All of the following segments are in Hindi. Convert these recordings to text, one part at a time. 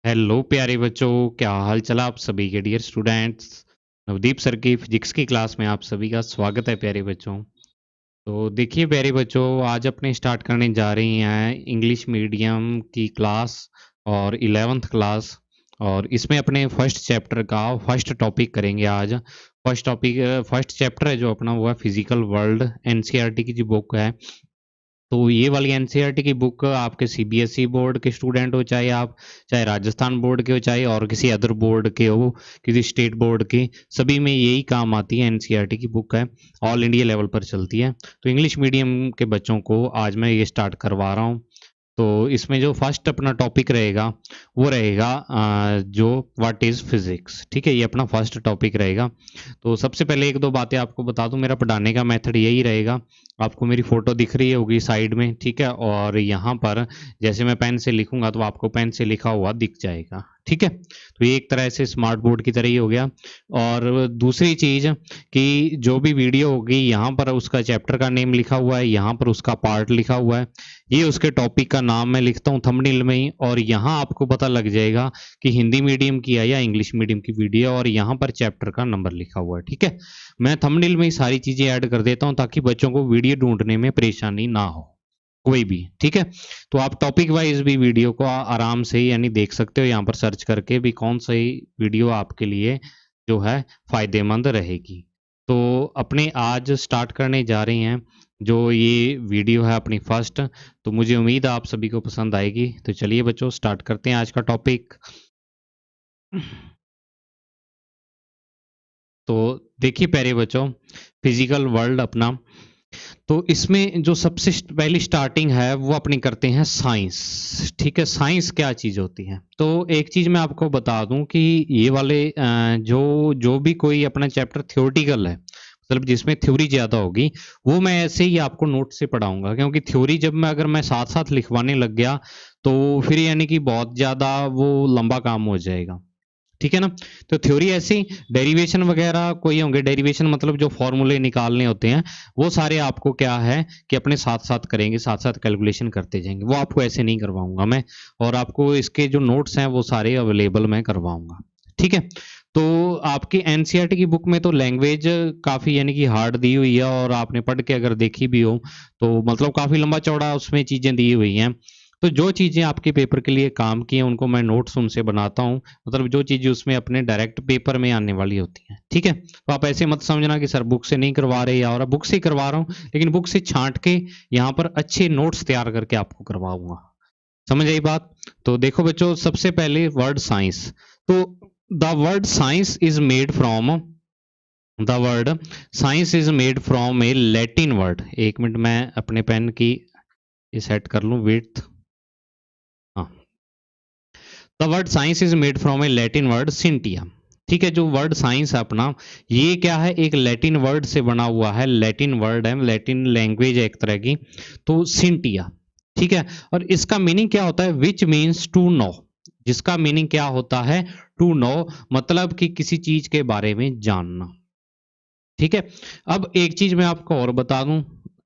हेलो प्यारे बच्चों, क्या हाल चाल आप सभी के डियर स्टूडेंट्स। नवदीप सर की फिजिक्स की क्लास में आप सभी का स्वागत है प्यारे बच्चों। तो देखिए प्यारे बच्चों, आज अपने स्टार्ट करने जा रही हैं इंग्लिश मीडियम की क्लास और 11th क्लास। और इसमें अपने फर्स्ट चैप्टर का फर्स्ट टॉपिक करेंगे आज। फर्स्ट चैप्टर है जो अपना वो है फिजिकल वर्ल्ड, एनसीईआरटी की जो बुक है। तो ये वाली एनसीईआरटी की बुक आपके सीबीएसई बोर्ड के स्टूडेंट हो, चाहे राजस्थान बोर्ड के हो, चाहे और किसी अदर बोर्ड के हो, किसी स्टेट बोर्ड के, सभी में यही काम आती है। एनसीईआरटी की बुक है, ऑल इंडिया लेवल पर चलती है। तो इंग्लिश मीडियम के बच्चों को आज मैं ये स्टार्ट करवा रहा हूँ। तो इसमें जो फर्स्ट अपना टॉपिक रहेगा वो रहेगा जो व्हाट इज़ फिजिक्स। ठीक है, ये अपना फर्स्ट टॉपिक रहेगा। तो सबसे पहले एक दो बातें आपको बता दूं, मेरा पढ़ाने का मेथड यही रहेगा। आपको मेरी फोटो दिख रही होगी साइड में, ठीक है, और यहाँ पर जैसे मैं पेन से लिखूंगा तो आपको पेन से लिखा हुआ दिख जाएगा। ठीक है, तो ये एक तरह से स्मार्ट बोर्ड की तरह ही हो गया। और दूसरी चीज कि जो भी वीडियो होगी यहाँ पर उसका चैप्टर का नेम लिखा हुआ है, यहाँ पर उसका पार्ट लिखा हुआ है, ये उसके टॉपिक का नाम मैं लिखता हूँ थंबनेल में ही, और यहाँ आपको पता लग जाएगा कि हिंदी मीडियम की है या इंग्लिश मीडियम की वीडियो, और यहाँ पर चैप्टर का नंबर लिखा हुआ है। ठीक है, मैं थंबनेल में ही सारी चीजें ऐड कर देता हूँ ताकि बच्चों को वीडियो ढूंढने में परेशानी ना हो कोई भी। ठीक है, तो आप टॉपिक वाइज भी वीडियो को आराम से यानी देख सकते हो, यहाँ पर सर्च करके भी कौन सी वीडियो आपके लिए जो है फायदेमंद रहेगी। तो अपने आज स्टार्ट करने जा रहे हैं जो ये वीडियो है अपनी फर्स्ट। तो मुझे उम्मीद है आप सभी को पसंद आएगी। तो चलिए बच्चों, स्टार्ट करते हैं आज का टॉपिक। तो देखिए प्यारे बच्चों, फिजिकल वर्ल्ड अपना, तो इसमें जो सबसे पहली स्टार्टिंग है वो अपनी करते हैं साइंस। ठीक है, साइंस क्या चीज होती है। तो एक चीज मैं आपको बता दूं कि ये वाले जो जो भी कोई अपना चैप्टर थ्योरेटिकल है, मतलब जिसमें थ्योरी ज्यादा होगी, वो मैं ऐसे ही आपको नोट से पढ़ाऊंगा। क्योंकि थ्योरी जब मैं अगर मैं साथ साथ लिखवाने लग गया तो फिर यानी कि बहुत ज्यादा वो लंबा काम हो जाएगा। ठीक है ना। तो थ्योरी ऐसी, डेरिवेशन वगैरह कोई होंगे, डेरिवेशन मतलब जो फॉर्मूले निकालने होते हैं वो सारे आपको क्या है कि अपने साथ साथ करेंगे, साथ साथ कैलकुलेशन करते जाएंगे, वो आपको ऐसे नहीं करवाऊंगा मैं। और आपको इसके जो नोट्स हैं वो सारे अवेलेबल मैं करवाऊंगा। ठीक है, तो आपकी एनसीईआरटी की बुक में तो लैंग्वेज काफी यानी कि हार्ड दी हुई है, और आपने पढ़ के अगर देखी भी हो तो मतलब काफी लंबा चौड़ा उसमें चीजें दी हुई हैं। तो जो चीजें आपके पेपर के लिए काम की हैं उनको मैं नोट्स उनसे बनाता हूँ, मतलब जो चीजें उसमें अपने डायरेक्ट पेपर में आने वाली होती हैं। ठीक है, तो आप ऐसे मत समझना कि सर बुक से नहीं करवा रहे, या और बुक से ही करवा रहा हूँ, लेकिन बुक से छांट के यहाँ पर अच्छे नोट्स तैयार करके आपको करवाऊंगा। समझ आई बात। तो देखो बच्चों, सबसे पहले वर्ड साइंस। तो the word science is made from, the word science is made from a Latin word. एक मिनट मैं अपने पेन की सेट कर लूँ विड्थ। हाँ, the word science is made from a Latin word scientia. ठीक है, जो वर्ड साइंस है अपना, ये क्या है, एक लैटिन वर्ड से बना हुआ है, लैटिन वर्ड है, लैटिन लैंग्वेज है एक तरह की। तो सिंटिया, ठीक है, और इसका मीनिंग क्या होता है, विच मीन्स टू नो। जिसका मीनिंग क्या होता है, टू नो, मतलब कि किसी चीज के बारे में जानना। ठीक है, अब एक चीज मैं आपको और बता दूं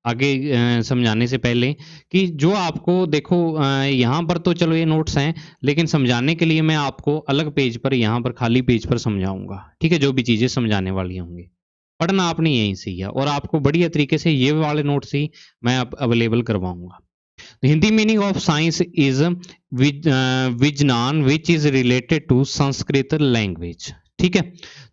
आगे समझाने से पहले, कि जो आपको देखो यहाँ पर तो चलो ये नोट्स हैं, लेकिन समझाने के लिए मैं आपको अलग पेज पर, यहाँ पर खाली पेज पर समझाऊंगा। ठीक है, जो भी चीजें समझाने वाली होंगी, पढ़ना आपने यहीं से ही है, और आपको बढ़िया तरीके से ये वाले नोट्स ही मैं अवेलेबल करवाऊंगा। Hindi meaning of science is vigyan which is related to Sanskrit language. ठीक है,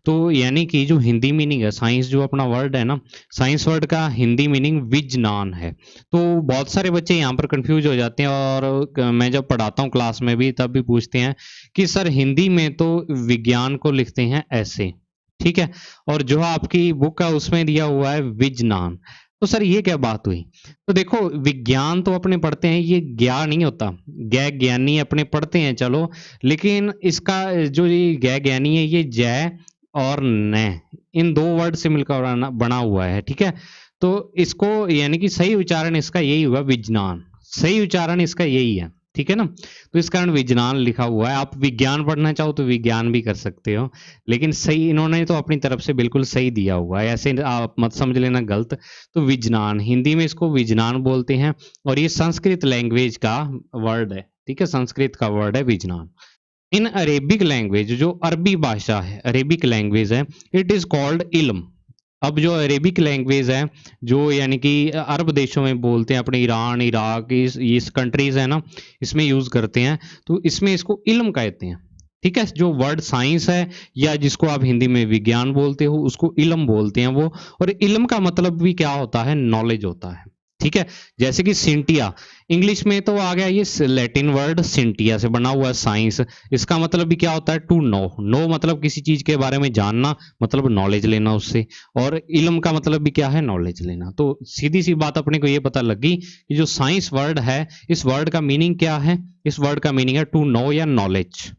तो यानी कि जो हिंदी मीनिंग है, साइंस जो अपना वर्ड है ना, साइंस वर्ड का हिंदी मीनिंग विजनान है। तो बहुत सारे बच्चे यहाँ पर कंफ्यूज हो जाते हैं, और मैं जब पढ़ाता हूँ क्लास में भी तब भी पूछते हैं कि सर हिंदी में तो विज्ञान को लिखते हैं ऐसे, ठीक है, और जो आपकी बुक है उसमें दिया हुआ है विजनान। तो सर ये क्या बात हुई। तो देखो, विज्ञान तो अपने पढ़ते हैं, ये ज्ञान नहीं होता, ज्ञ ज्ञानी अपने पढ़ते हैं चलो, लेकिन इसका जो ये ज्ञ ज्ञानी है, ये जय और न, इन दो वर्ड से मिलकर बना हुआ है। ठीक है, तो इसको यानी कि सही उच्चारण इसका यही हुआ विज्ञान, सही उच्चारण इसका यही है। ठीक है ना, तो इस कारण विज्ञान लिखा हुआ है। आप विज्ञान पढ़ना चाहो तो विज्ञान भी कर सकते हो, लेकिन सही इन्होंने तो अपनी तरफ से बिल्कुल सही दिया हुआ है, ऐसे आप मत समझ लेना गलत। तो विजनान, हिंदी में इसको विजनान बोलते हैं, और ये संस्कृत लैंग्वेज का वर्ड है। ठीक है, संस्कृत का वर्ड है विजनान। इन अरेबिक लैंग्वेज, जो अरबी भाषा है, अरेबिक लैंग्वेज है, इट इज कॉल्ड इल्म। अब जो अरेबिक लैंग्वेज है, जो यानी कि अरब देशों में बोलते हैं, अपने ईरान, इराक, इस कंट्रीज है ना, इसमें यूज करते हैं, तो इसमें इसको इल्म कहते हैं। ठीक है, जो वर्ड साइंस है या जिसको आप हिंदी में विज्ञान बोलते हो, उसको इल्म बोलते हैं वो। और इल्म का मतलब भी क्या होता है? नॉलेज होता है। ठीक है, जैसे कि सिंटिया, इंग्लिश में तो आ गया ये लैटिन वर्ड सिंटिया से बना हुआ है साइंस। इसका मतलब भी क्या होता है? To know. नो मतलब किसी चीज के बारे में जानना, मतलब नॉलेज लेना उससे। और इल्म का मतलब भी क्या है? नॉलेज लेना। तो सीधी सी बात अपने को ये पता लगी कि जो साइंस वर्ड है, इस वर्ड का मीनिंग क्या है? इस वर्ड का मीनिंग है टू नो या नॉलेज।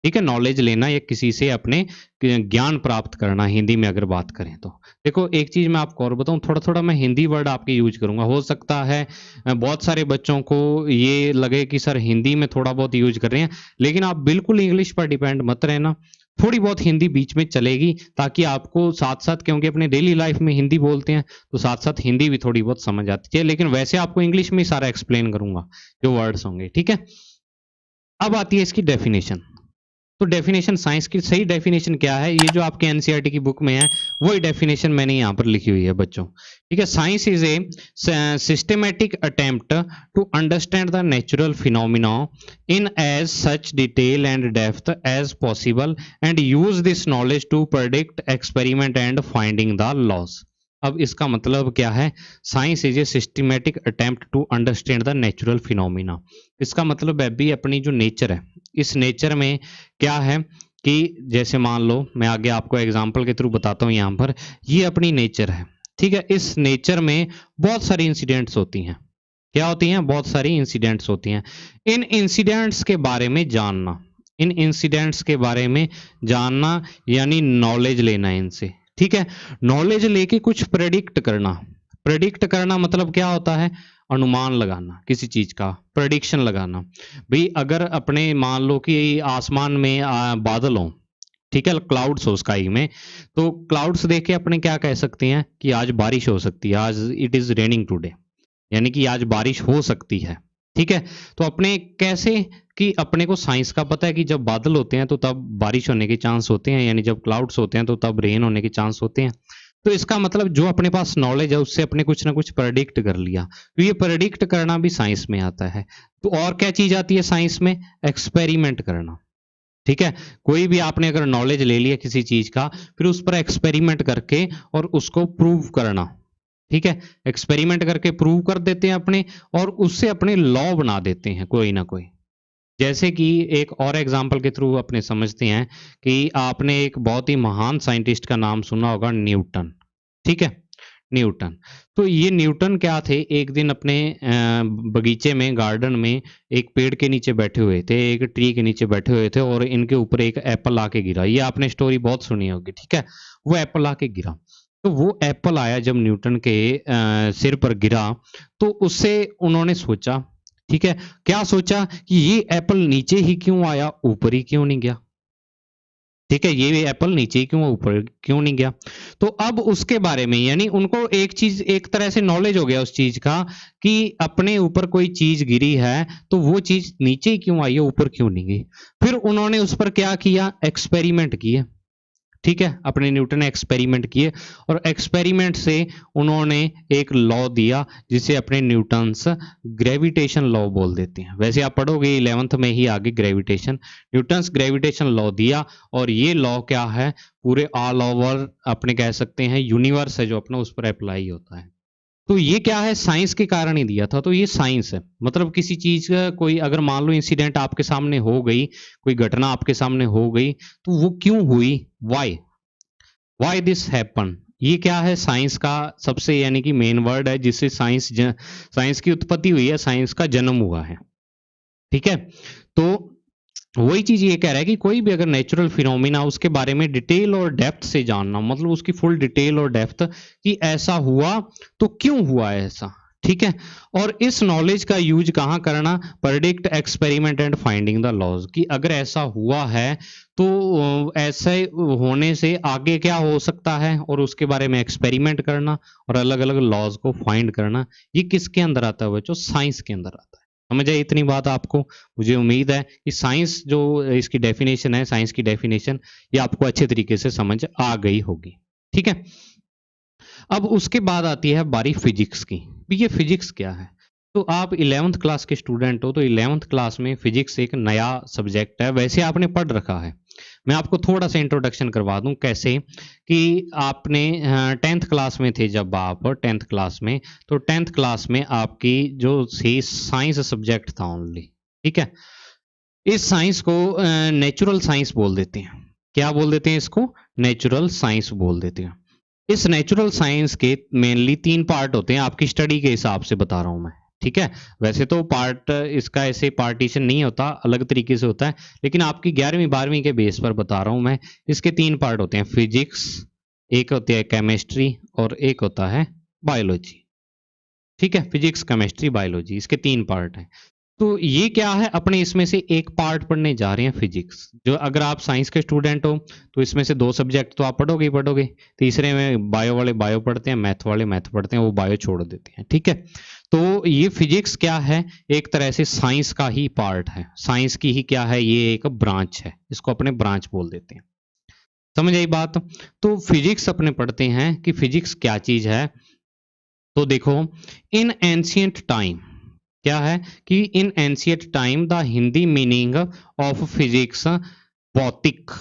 ठीक है, नॉलेज लेना या किसी से अपने ज्ञान प्राप्त करना, हिंदी में अगर बात करें तो। देखो एक चीज मैं आपको और बताऊं, थोड़ा थोड़ा मैं हिंदी वर्ड आपके यूज करूंगा। हो सकता है बहुत सारे बच्चों को ये लगे कि सर हिंदी में थोड़ा बहुत यूज कर रहे हैं, लेकिन आप बिल्कुल इंग्लिश पर डिपेंड मत रहना। थोड़ी बहुत हिंदी बीच में चलेगी, ताकि आपको साथ साथ, क्योंकि अपने डेली लाइफ में हिंदी बोलते हैं, तो साथ साथ हिंदी भी थोड़ी बहुत समझ आती है। लेकिन वैसे आपको इंग्लिश में ही सारा एक्सप्लेन करूंगा जो वर्ड्स होंगे। ठीक है, अब आती है इसकी डेफिनेशन। तो डेफिनेशन, साइंस की सही डेफिनेशन क्या है? ये जो आपके एनसीईआरटी की बुक में है, वही डेफिनेशन मैंने यहाँ पर लिखी हुई है बच्चों। ठीक है, science is a systematic attempt to understand the natural phenomena in as such detail and depth as possible and use this knowledge to predict, experiment and finding the laws. अब इसका मतलब क्या है? Science is a systematic attempt to understand the natural phenomena. इसका मतलब है भी अपनी जो नेचर है, इस नेचर में क्या है कि जैसे मान लो, मैं आगे आपको एग्जांपल के थ्रू बताता हूँ। यहाँ पर ये अपनी नेचर है। ठीक है, इस नेचर में बहुत सारी इंसिडेंट्स होती हैं। क्या होती हैं? बहुत सारी इंसिडेंट्स होती हैं। इन इंसिडेंट्स के बारे में जानना, इन इंसिडेंट्स के बारे में जानना यानी नॉलेज लेना इनसे। ठीक है, नॉलेज लेके कुछ प्रेडिक्ट करना। प्रेडिक्ट करना मतलब क्या होता है? अनुमान लगाना, किसी चीज का प्रेडिक्शन लगाना। भाई अगर अपने मान लो कि आसमान में बादल हो, ठीक है, क्लाउड्स हो स्काई में, तो क्लाउड्स देख के अपने क्या कह सकते हैं कि आज बारिश हो सकती है, आज इट इज रेनिंग टुडे, यानी कि आज बारिश हो सकती है। ठीक है, तो अपने कैसे, कि अपने को साइंस का पता है कि जब बादल होते हैं तो तब बारिश होने के चांस होते हैं, यानी जब क्लाउड्स होते हैं तो तब रेन होने के चांस होते हैं। तो इसका मतलब जो अपने पास नॉलेज है उससे अपने कुछ ना कुछ प्रेडिक्ट कर लिया। तो ये प्रेडिक्ट करना भी साइंस में आता है। तो और क्या चीज आती है साइंस में? एक्सपेरिमेंट करना। ठीक है, कोई भी आपने अगर नॉलेज ले लिया किसी चीज का, फिर उस पर एक्सपेरिमेंट करके और उसको प्रूव करना। ठीक है, एक्सपेरिमेंट करके प्रूव कर देते हैं अपने, और उससे अपने लॉ बना देते हैं कोई ना कोई। जैसे कि एक और एग्जांपल के थ्रू अपने समझते हैं कि आपने एक बहुत ही महान साइंटिस्ट का नाम सुना होगा, न्यूटन। ठीक है, न्यूटन। तो ये न्यूटन क्या थे? एक दिन अपने बगीचे में, गार्डन में, एक पेड़ के नीचे बैठे हुए थे, एक ट्री के नीचे बैठे हुए थे, और इनके ऊपर एक एप्पल आके गिरा। ये आपने स्टोरी बहुत सुनी होगी। ठीक है, वो एप्पल आके गिरा। तो वो एप्पल आया जब न्यूटन के सिर पर गिरा, तो उससे उन्होंने सोचा, ठीक है, क्या सोचा कि ये एप्पल नीचे ही क्यों आया, ऊपर ही क्यों नहीं गया? ठीक है, ये एप्पल नीचे ही क्यों, ऊपर क्यों नहीं गया? तो अब उसके बारे में, यानी उनको एक चीज, एक तरह से नॉलेज हो गया उस चीज का, कि अपने ऊपर कोई चीज गिरी है तो वो चीज नीचे ही क्यों आई है, ऊपर क्यों नहीं गई। फिर उन्होंने उस पर क्या किया? एक्सपेरिमेंट किए। ठीक है, अपने न्यूटन ने एक्सपेरिमेंट किए, और एक्सपेरिमेंट से उन्होंने एक लॉ दिया जिसे अपने न्यूटन्स ग्रेविटेशन लॉ बोल देते हैं। वैसे आप पढ़ोगे 11th में ही आगे ग्रेविटेशन, न्यूटन्स ग्रेविटेशन लॉ दिया। और ये लॉ क्या है? पूरे ऑल ओवर अपने कह सकते हैं यूनिवर्स है जो अपना, उस पर अप्लाई होता है। तो ये क्या है? साइंस के कारण ही दिया था। तो ये साइंस है, मतलब किसी चीज का कोई अगर मान लो इंसिडेंट आपके सामने हो गई, कोई घटना आपके सामने हो गई, तो वो क्यों हुई, वाई, वाई दिस हैपन, ये क्या है? साइंस का सबसे यानी कि मेन वर्ड है जिससे साइंस की उत्पत्ति हुई है, साइंस का जन्म हुआ है। ठीक है, तो वही चीज ये कह रहा है कि कोई भी अगर नेचुरल फिनोमिना, उसके बारे में डिटेल और डेप्थ से जानना, मतलब उसकी फुल डिटेल और डेप्थ, कि ऐसा हुआ तो क्यों हुआ ऐसा। ठीक है, और इस नॉलेज का यूज कहाँ करना? Predict, experiment and finding the laws, कि अगर ऐसा हुआ है तो ऐसे होने से आगे क्या हो सकता है, और उसके बारे में एक्सपेरिमेंट करना और अलग अलग लॉज को फाइंड करना। ये किसके अंदर आता है बच्चों? साइंस के अंदर आता है। समझ आई इतनी बात आपको? मुझे उम्मीद है कि साइंस जो इसकी डेफिनेशन है, साइंस की डेफिनेशन, ये आपको अच्छे तरीके से समझ आ गई होगी। ठीक है, अब उसके बाद आती है बारी फिजिक्स की। ये फिजिक्स क्या है? तो आप 11th क्लास के स्टूडेंट हो, तो 11th क्लास में फिजिक्स एक नया सब्जेक्ट है। वैसे आपने पढ़ रखा है, मैं आपको थोड़ा सा इंट्रोडक्शन करवा दूं। कैसे कि आपने 10th क्लास में थे, जब आप 10th क्लास में, तो 10th क्लास में आपकी जो थी साइंस सब्जेक्ट था ओनली। ठीक है, इस साइंस को नेचुरल साइंस बोल देते हैं। क्या बोल देते हैं इसको? नेचुरल साइंस बोल देते हैं। इस नेचुरल साइंस के मेनली 3 पार्ट होते हैं, आपकी स्टडी के हिसाब से बता रहा हूं मैं। ठीक है, वैसे तो पार्ट इसका ऐसे पार्टीशन नहीं होता, अलग तरीके से होता है, लेकिन आपकी 11वीं 12वीं के बेस पर बता रहा हूं मैं। इसके 3 पार्ट होते हैं, फिजिक्स, एक होती है केमिस्ट्री, और एक होता है बायोलॉजी। ठीक है, फिजिक्स, केमिस्ट्री, बायोलॉजी, इसके 3 पार्ट हैं। तो ये क्या है, अपने इसमें से एक पार्ट पढ़ने जा रहे हैं फिजिक्स। जो अगर आप साइंस के स्टूडेंट हो तो इसमें से 2 सब्जेक्ट तो आप पढ़ोगे ही पढ़ोगे। तीसरे में बायो वाले बायो पढ़ते हैं, मैथ वाले मैथ पढ़ते हैं, वो बायो छोड़ देते हैं। ठीक है, तो ये फिजिक्स क्या है, एक तरह से साइंस का ही पार्ट है। साइंस की ही क्या है, ये एक ब्रांच है, इसको अपने ब्रांच बोल देते हैं। समझ आई बात? तो फिजिक्स अपने पढ़ते हैं कि फिजिक्स क्या चीज है। तो देखो, इन एंशियंट टाइम क्या है कि in ancient time the Hindi meaning of physics भौतिक,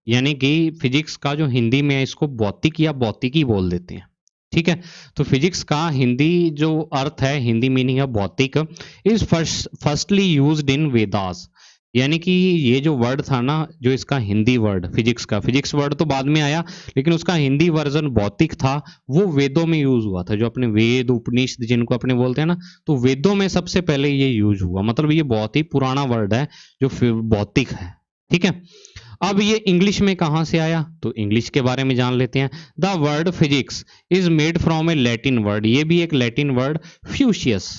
यानी कि फिजिक्स का जो हिंदी में है इसको भौतिक या भौतिकी बोल देते हैं। ठीक है, तो फिजिक्स का हिंदी जो अर्थ है, हिंदी मीनिंग है भौतिक, is firstly used in Vedas. यानी कि ये जो वर्ड था ना, जो इसका हिंदी वर्ड फिजिक्स का, फिजिक्स वर्ड तो बाद में आया, लेकिन उसका हिंदी वर्जन भौतिक था, वो वेदों में यूज हुआ था। जो अपने वेद उपनिषद जिनको अपने बोलते हैं ना, तो वेदों में सबसे पहले ये यूज हुआ। मतलब ये बहुत ही पुराना वर्ड है जो भौतिक है। ठीक है, अब ये इंग्लिश में कहां से आया, तो इंग्लिश के बारे में जान लेते हैं। The word physics is made from a Latin word, ये भी एक लैटिन वर्ड, फ्यूशियस।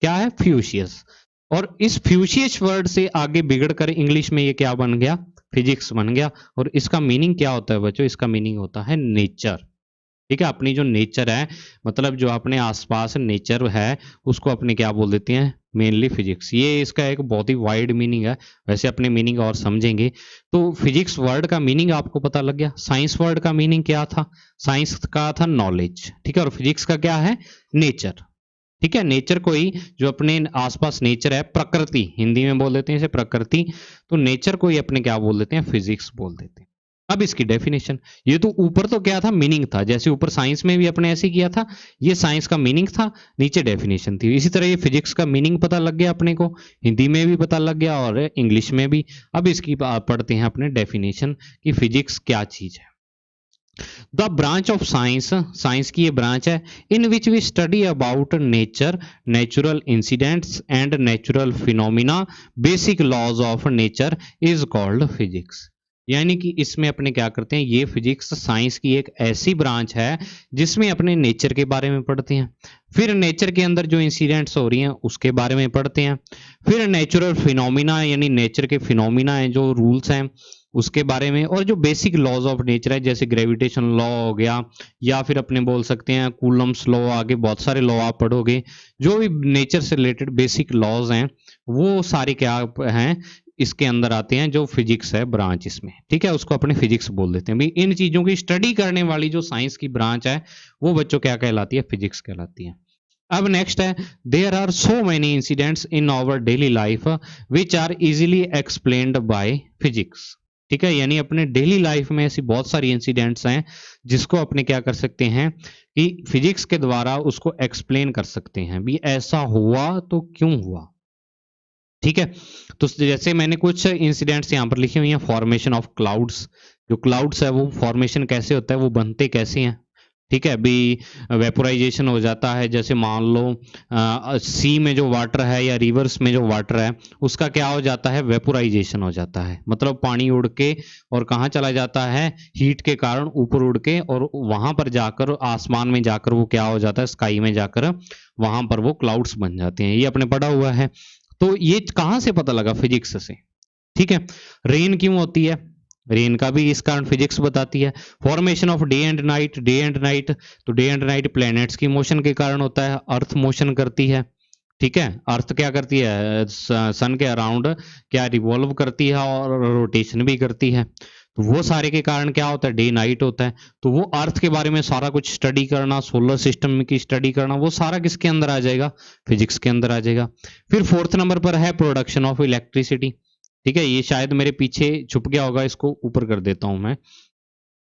क्या है? फ्यूशियस। और इस फ्यूशियस वर्ड से आगे बिगड़ कर इंग्लिश में ये क्या बन गया? फिजिक्स बन गया। और इसका मीनिंग क्या होता है बच्चों? इसका मीनिंग होता है नेचर। ठीक है, अपनी जो नेचर है, मतलब जो अपने आसपास नेचर है, उसको अपने क्या बोल देते हैं? Mainly physics. ये इसका एक बहुत ही वाइड मीनिंग है, वैसे अपने मीनिंग और समझेंगे। तो फिजिक्स वर्ड का मीनिंग आपको पता लग गया। साइंस वर्ड का मीनिंग क्या था? साइंस का था नॉलेज। ठीक है, और फिजिक्स का क्या है? नेचर। ठीक है, नेचर को ही, जो अपने आसपास नेचर है, प्रकृति हिंदी में बोल देते हैं इसे प्रकृति, तो नेचर को ही अपने क्या बोल देते हैं? फिजिक्स बोल देते हैं। अब इसकी डेफिनेशन, ये तो ऊपर तो क्या था? मीनिंग था। जैसे ऊपर साइंस में भी अपने ऐसे किया था, ये साइंस का मीनिंग था, नीचे डेफिनेशन थी। इसी तरह ये फिजिक्स का मीनिंग पता लग गया अपने को, हिंदी में भी पता लग गया और इंग्लिश में भी। अब इसकी पढ़ते हैं अपने डेफिनेशन कि फिजिक्स क्या चीज है। The branch of science, science की ये ब्रांच है, in which we study about nature, natural incidents and natural phenomena, basic laws of nature, is called physics. यानी कि इसमें अपने क्या करते हैं, ये फिजिक्स साइंस की एक ऐसी ब्रांच है जिसमें अपने नेचर के बारे में पढ़ते हैं, फिर नेचर के अंदर जो इंसिडेंट्स हो रही हैं उसके बारे में पढ़ते हैं, फिर नेचुरल फिनोमिना यानी नेचर के फिनोमिना हैं, जो रूल्स हैं उसके बारे में, और जो बेसिक लॉज ऑफ नेचर है, जैसे ग्रेविटेशन लॉ हो गया, या फिर अपने बोल सकते हैं कूलम्स लॉ, आगे बहुत सारे लॉ आप पढ़ोगे, जो भी नेचर से रिलेटेड बेसिक लॉज हैं वो सारे क्या हैं, इसके अंदर आते हैं, जो फिजिक्स है ब्रांच इसमें। ठीक है, उसको अपने फिजिक्स बोल देते हैं। भाई इन चीजों की स्टडी करने वाली जो साइंस की ब्रांच है वो बच्चों क्या कहलाती है? फिजिक्स कहलाती है। अब नेक्स्ट है, there are so many incidents in our daily life which are easily explained by physics. ठीक है, यानी अपने डेली लाइफ में ऐसी बहुत सारी इंसिडेंट्स हैं जिसको अपने क्या कर सकते हैं कि फिजिक्स के द्वारा उसको एक्सप्लेन कर सकते हैं। भी ऐसा हुआ तो क्यों हुआ? ठीक है, तो जैसे मैंने कुछ इंसिडेंट्स यहाँ पर लिखे हुए हैं। फॉर्मेशन ऑफ क्लाउड्स, जो क्लाउड्स है वो फॉर्मेशन कैसे होता है, वो बनते कैसे हैं? ठीक है, अभी वेपोराइजेशन हो जाता है। जैसे मान लो सी में जो वाटर है या रिवर्स में जो वाटर है उसका क्या हो जाता है? वेपोराइजेशन हो जाता है। मतलब पानी उड़ के और कहाँ चला जाता है? हीट के कारण ऊपर उड़ के, और वहां पर जाकर आसमान में जाकर वो क्या हो जाता है? स्काई में जाकर वहां पर वो क्लाउड्स बन जाते हैं। ये अपने पढ़ा हुआ है। तो ये कहां से पता लगा? फिजिक्स से। ठीक है, रेन क्यों होती है? रेन का भी इस कारण फिजिक्स बताती है। Formation of day and night, day and night, तो डे एंड नाइट प्लैनेट्स की मोशन के कारण होता है, अर्थ मोशन करती है। ठीक है, अर्थ क्या करती है, सन के अराउंड क्या रिवॉल्व करती है और रोटेशन भी करती है। तो वो सारे के कारण क्या होता है, डे नाइट होता है। तो वो अर्थ के बारे में सारा कुछ स्टडी करना, सोलर सिस्टम की स्टडी करना, वो सारा किसके अंदर आ जाएगा, फिजिक्स के अंदर आ जाएगा। फिर फोर्थ नंबर पर है प्रोडक्शन ऑफ इलेक्ट्रिसिटी। ठीक है, ये शायद मेरे पीछे छुप गया होगा, इसको ऊपर कर देता हूं मैं।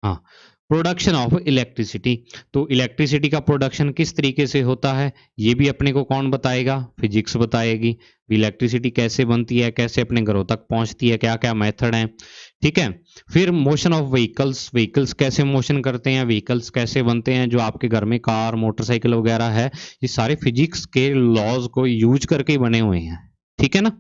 हाँ, प्रोडक्शन ऑफ इलेक्ट्रिसिटी। तो इलेक्ट्रिसिटी का प्रोडक्शन किस तरीके से होता है, ये भी अपने को कौन बताएगा, फिजिक्स बताएगी। इलेक्ट्रिसिटी कैसे बनती है, कैसे अपने घरों तक पहुंचती है, क्या क्या मेथड है। ठीक है, फिर मोशन ऑफ व्हीकल्स, व्हीकल्स कैसे मोशन करते हैं, व्हीकल्स कैसे बनते हैं, जो आपके घर में कार मोटरसाइकिल वगैरह है, ये सारे फिजिक्स के लॉज को यूज करके ही बने हुए हैं। ठीक है ना,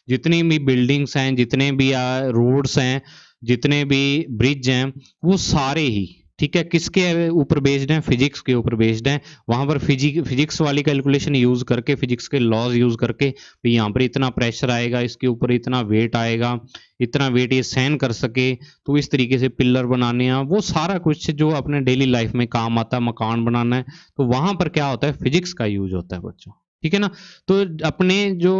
जितनी भी बिल्डिंग्स हैं, जितने भी रोड्स हैं, जितने भी ब्रिज हैं, वो सारे ही, ठीक है, किसके ऊपर बेस्ड हैं, फिजिक्स के ऊपर बेस्ड हैं। वहां पर फिजिक्स वाली कैलकुलेशन यूज करके, फिजिक्स के लॉज यूज करके, भी यहाँ पर इतना प्रेशर आएगा, इसके ऊपर इतना वेट आएगा, इतना वेट ये सहन कर सके, तो इस तरीके से पिलर बनाने हैं, वो सारा कुछ जो अपने डेली लाइफ में काम आता है, मकान बनाना है, तो वहां पर क्या होता है, फिजिक्स का यूज होता है बच्चों। ठीक है ना, तो अपने जो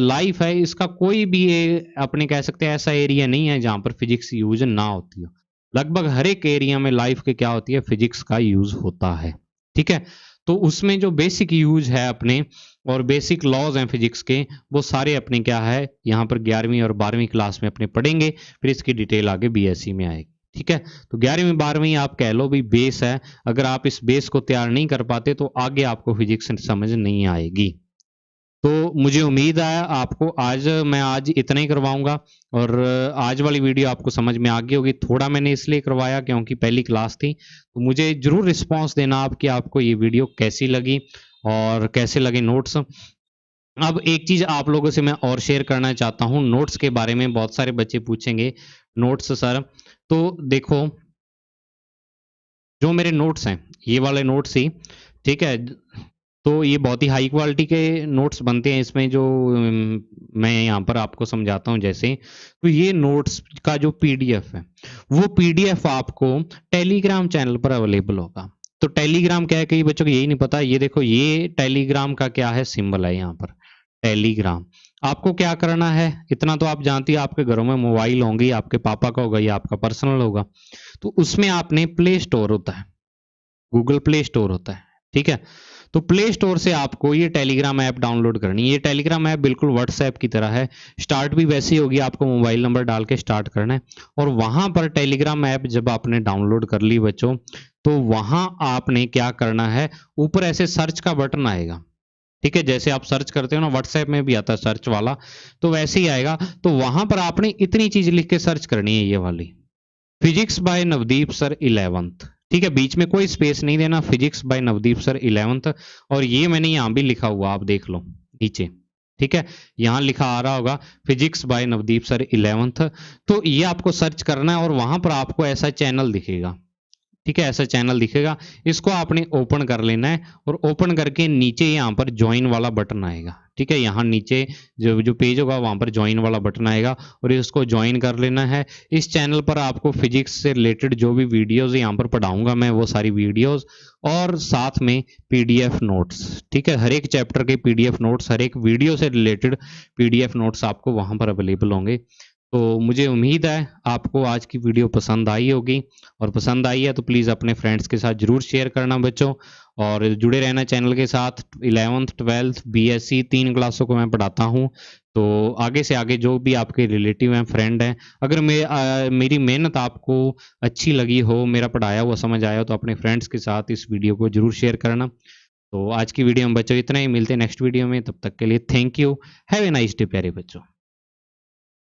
लाइफ है, इसका कोई भी अपने कह सकते हैं ऐसा एरिया नहीं है जहां पर फिजिक्स यूज ना होती हो। लगभग हर एक एरिया में लाइफ के क्या होती है, फिजिक्स का यूज होता है। ठीक है, तो उसमें जो बेसिक यूज है अपने, और बेसिक लॉज हैं फिजिक्स के, वो सारे अपने क्या है, यहाँ पर 11वीं और 12वीं क्लास में अपने पढ़ेंगे, फिर इसकी डिटेल आगे बीएससी में आएगी। ठीक है, तो 11वीं 12वीं आप कह लो भी बेस है, अगर आप इस बेस को तैयार नहीं कर पाते तो आगे आपको फिजिक्स समझ नहीं आएगी। तो मुझे उम्मीद है आपको आज इतना ही करवाऊंगा, और आज वाली वीडियो आपको समझ में आ गई होगी। थोड़ा मैंने इसलिए करवाया क्योंकि पहली क्लास थी, तो मुझे जरूर रिस्पांस देना आप कि आपको ये वीडियो कैसी लगी और कैसे लगे नोट्स। अब एक चीज आप लोगों से मैं और शेयर करना चाहता हूँ नोट्स के बारे में। बहुत सारे बच्चे पूछेंगे नोट्स सर, तो देखो जो मेरे नोट्स हैं, ये वाले नोट्स ही, ठीक है, तो ये बहुत ही हाई क्वालिटी के नोट्स बनते हैं इसमें, जो मैं यहाँ पर आपको समझाता हूँ जैसे। तो ये नोट्स का जो पीडीएफ है, वो पीडीएफ आपको टेलीग्राम चैनल पर अवेलेबल होगा। तो टेलीग्राम क्या है, कई बच्चों को यही नहीं पता। ये देखो, ये टेलीग्राम का क्या है, सिंबल है यहाँ पर टेलीग्राम। आपको क्या करना है, इतना तो आप जानती है, आपके घरों में मोबाइल होंगे, आपके पापा का होगा या आपका पर्सनल होगा, तो उसमें आपने प्ले स्टोर होता है, गूगल प्ले स्टोर होता है। ठीक है, तो प्ले स्टोर से आपको ये टेलीग्राम ऐप डाउनलोड करनी है। ये टेलीग्राम ऐप बिल्कुल व्हाट्सएप की तरह है, स्टार्ट भी वैसी होगी, आपको मोबाइल नंबर डाल के स्टार्ट करना है। और वहां पर टेलीग्राम ऐप जब आपने डाउनलोड कर ली बच्चों, तो वहां आपने क्या करना है, ऊपर ऐसे सर्च का बटन आएगा। ठीक है, जैसे आप सर्च करते हो ना, व्हाट्सएप में भी आता है सर्च वाला, तो वैसे ही आएगा। तो वहां पर आपने इतनी चीज लिख के सर्च करनी है, ये वाली, physics bye Navdeep sir 11th। ठीक है, बीच में कोई स्पेस नहीं देना, physics bye Navdeep sir 11th। और ये मैंने यहाँ भी लिखा हुआ, आप देख लो नीचे। ठीक है, यहाँ लिखा आ रहा होगा physics bye Navdeep sir 11th। तो ये आपको सर्च करना है और वहां पर आपको ऐसा चैनल दिखेगा। ठीक है, ऐसा चैनल दिखेगा, इसको आपने ओपन कर लेना है, और ओपन करके नीचे यहाँ पर ज्वाइन वाला बटन आएगा। ठीक है, यहाँ नीचे जो पेज होगा वहां पर ज्वाइन वाला बटन आएगा, और इसको ज्वाइन कर लेना है। इस चैनल पर आपको फिजिक्स से रिलेटेड जो भी वीडियोस यहाँ पर पढ़ाऊंगा मैं, वो सारी वीडियोस, और साथ में पीडीएफ नोट्स। ठीक है, हर एक चैप्टर के पीडीएफ नोट्स, हर एक वीडियो से रिलेटेड पीडीएफ नोट्स आपको वहां पर अवेलेबल होंगे। तो मुझे उम्मीद है आपको आज की वीडियो पसंद आई होगी, और पसंद आई है तो प्लीज़ अपने फ्रेंड्स के साथ जरूर शेयर करना बच्चों, और जुड़े रहना चैनल के साथ। 11th 12th बीएससी 3 क्लासों को मैं पढ़ाता हूँ, तो आगे से आगे जो भी आपके रिलेटिव हैं, फ्रेंड हैं, अगर मेरी मेहनत आपको अच्छी लगी हो, मेरा पढ़ाया हुआ समझ आया हो, तो अपने फ्रेंड्स के साथ इस वीडियो को जरूर शेयर करना। तो आज की वीडियो में बच्चों इतना ही, मिलते हैं नेक्स्ट वीडियो में, तब तक के लिए thank you, have a nice day प्यारे बच्चों।